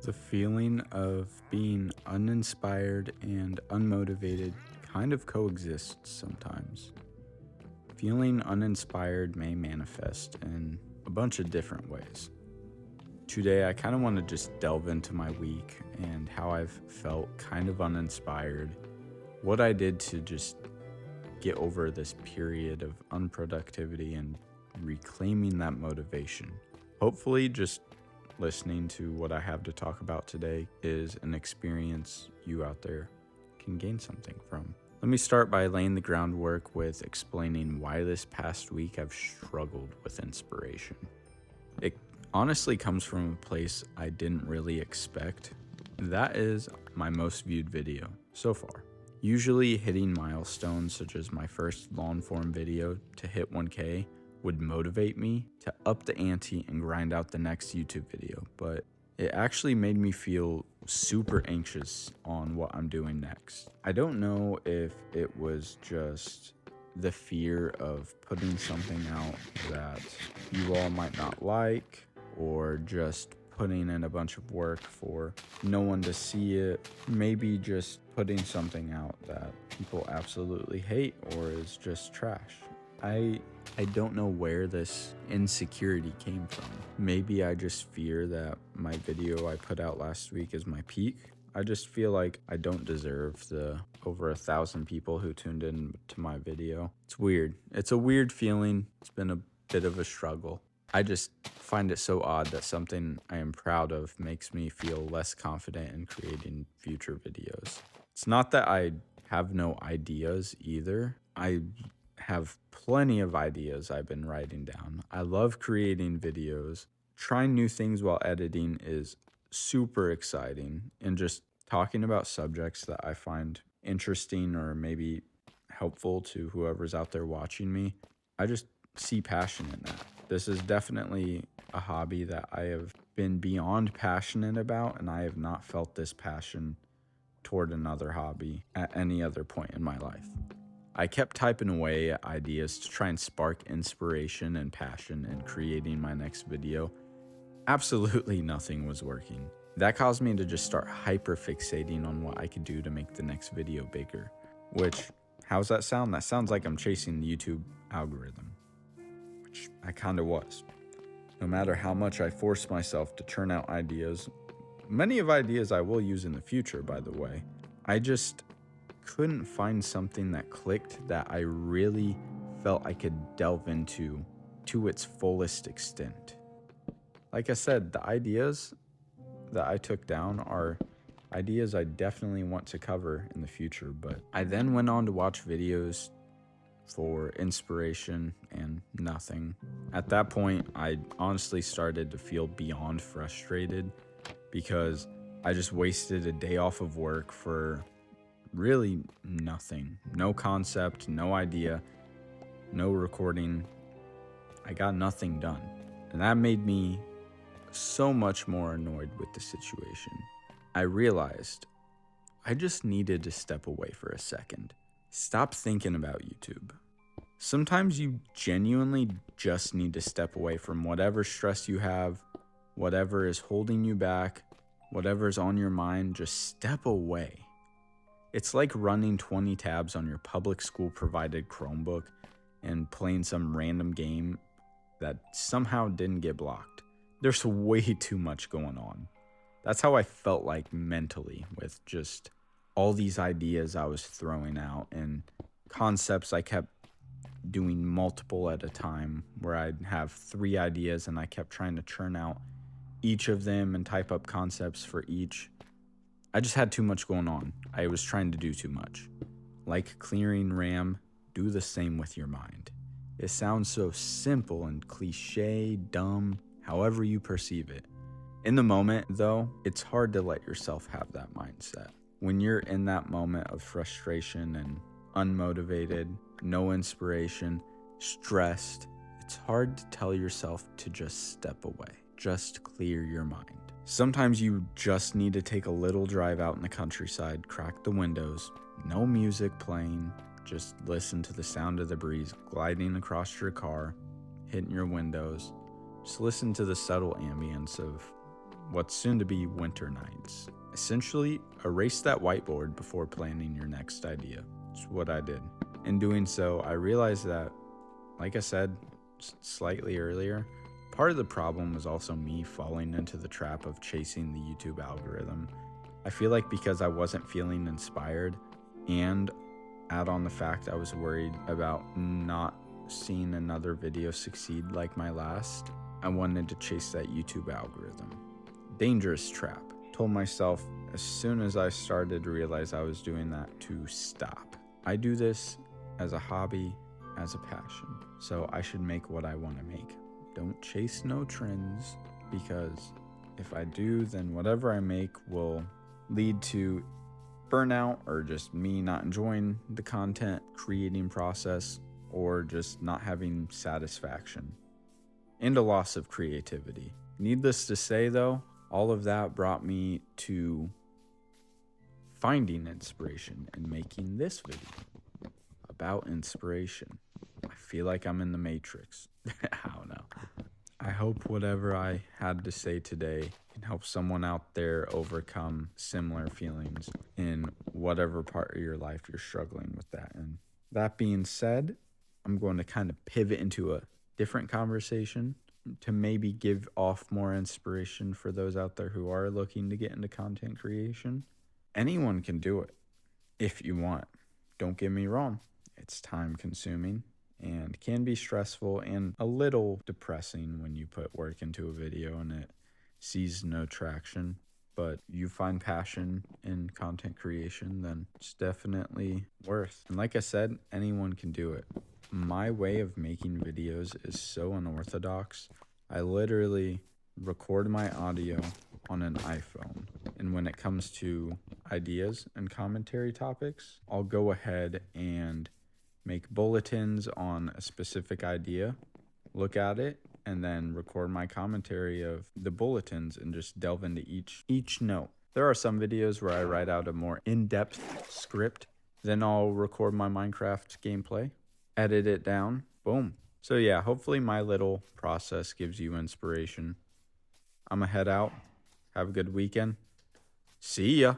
The feeling of being uninspired and unmotivated kind of coexists sometimes. Feeling uninspired may manifest in a bunch of different ways. Today, I kind of want to just delve into my week and how I've felt kind of uninspired, what I did to just get over this period of unproductivity and reclaiming that motivation. Hopefully, just listening to what I have to talk about today is an experience you out there can gain something from. Let me start by laying the groundwork with explaining why this past week I've struggled with inspiration. It honestly comes from a place I didn't really expect. That is my most viewed video so far. Usually hitting milestones such as my first long form video to hit 1K would motivate me to up the ante and grind out the next YouTube video, but it actually made me feel super anxious on what I'm doing next. I don't know if it was just the fear of putting something out that you all might not like, or just putting in a bunch of work for no one to see it, maybe just putting something out that people absolutely hate or is just trash. I don't know where this insecurity came from. Maybe I just fear that my video I put out last week is my peak. I just feel like I don't deserve the over 1,000 people who tuned in to my video. It's weird. It's a weird feeling. It's been a bit of a struggle. I just find it so odd that something I am proud of makes me feel less confident in creating future videos. It's not that I have no ideas either. I have plenty of ideas I've been writing down. I love creating videos. Trying new things while editing is super exciting, and just talking about subjects that I find interesting or maybe helpful to whoever's out there watching me, I just see passion in that. This is definitely a hobby that I have been beyond passionate about, and I have not felt this passion toward another hobby at any other point in my life. I kept typing away at ideas to try and spark inspiration and passion in creating my next video. Absolutely nothing was working. That caused me to just start hyper fixating on what I could do to make the next video bigger. Which, how's that sound? That sounds like I'm chasing the YouTube algorithm, which I kind of was. No matter how much I force myself to churn out ideas, many of ideas I will use in the future, by the way, I just couldn't find something that clicked that I really felt I could delve into to its fullest extent. Like I said, the ideas that I took down are ideas I definitely want to cover in the future, but I then went on to watch videos for inspiration and nothing. At that point, I honestly started to feel beyond frustrated because I just wasted a day off of work for really nothing. No concept, no idea, no recording. I got nothing done. And that made me so much more annoyed with the situation. I realized I just needed to step away for a second. Stop thinking about YouTube. Sometimes you genuinely just need to step away from whatever stress you have, whatever is holding you back, whatever's on your mind. Just step away. It's like running 20 tabs on your public school provided Chromebook and playing some random game that somehow didn't get blocked. There's way too much going on. That's how I felt like mentally with just all these ideas I was throwing out and concepts I kept doing multiple at a time, where I'd have 3 ideas and I kept trying to churn out each of them and type up concepts for each. I just had too much going on. I was trying to do too much. Like clearing RAM, do the same with your mind. It sounds so simple and cliche, dumb, however you perceive it. In the moment, though, it's hard to let yourself have that mindset. When you're in that moment of frustration and unmotivated, no inspiration, stressed, it's hard to tell yourself to just step away. Just clear your mind. Sometimes you just need to take a little drive out in the countryside, crack the windows, no music playing, just listen to the sound of the breeze gliding across your car, hitting your windows. Just listen to the subtle ambience of what's soon to be winter nights. Essentially, erase that whiteboard before planning your next idea. It's what I did. In doing so, I realized that, like I said slightly earlier, part of the problem was also me falling into the trap of chasing the YouTube algorithm. I feel like because I wasn't feeling inspired, and add on the fact I was worried about not seeing another video succeed like my last, I wanted to chase that YouTube algorithm. Dangerous trap. Told myself as soon as I started to realize I was doing that to stop. I do this as a hobby, as a passion, so I should make what I want to make. Don't chase no trends, because if I do, then whatever I make will lead to burnout, or just me not enjoying the content creating process, or just not having satisfaction, and a loss of creativity. Needless to say though, all of that brought me to finding inspiration and making this video about inspiration. I feel like I'm in the Matrix. I don't know. I hope whatever I had to say today can help someone out there overcome similar feelings in whatever part of your life you're struggling with that. And that being said, I'm going to kind of pivot into a different conversation to maybe give off more inspiration for those out there who are looking to get into content creation. Anyone can do it if you want. Don't get me wrong, it's time consuming and can be stressful and a little depressing when you put work into a video and it sees no traction. But you find passion in content creation, then it's definitely worth. And like I said, anyone can do it. My way of making videos is so unorthodox. I literally record my audio on an iPhone. And when it comes to ideas and commentary topics, I'll go ahead and make bulletins on a specific idea, look at it, and then record my commentary of the bulletins and just delve into each note. There are some videos where I write out a more in-depth script, then I'll record my Minecraft gameplay, edit it down, boom. So yeah, hopefully my little process gives you inspiration. I'ma head out. Have a good weekend. See ya.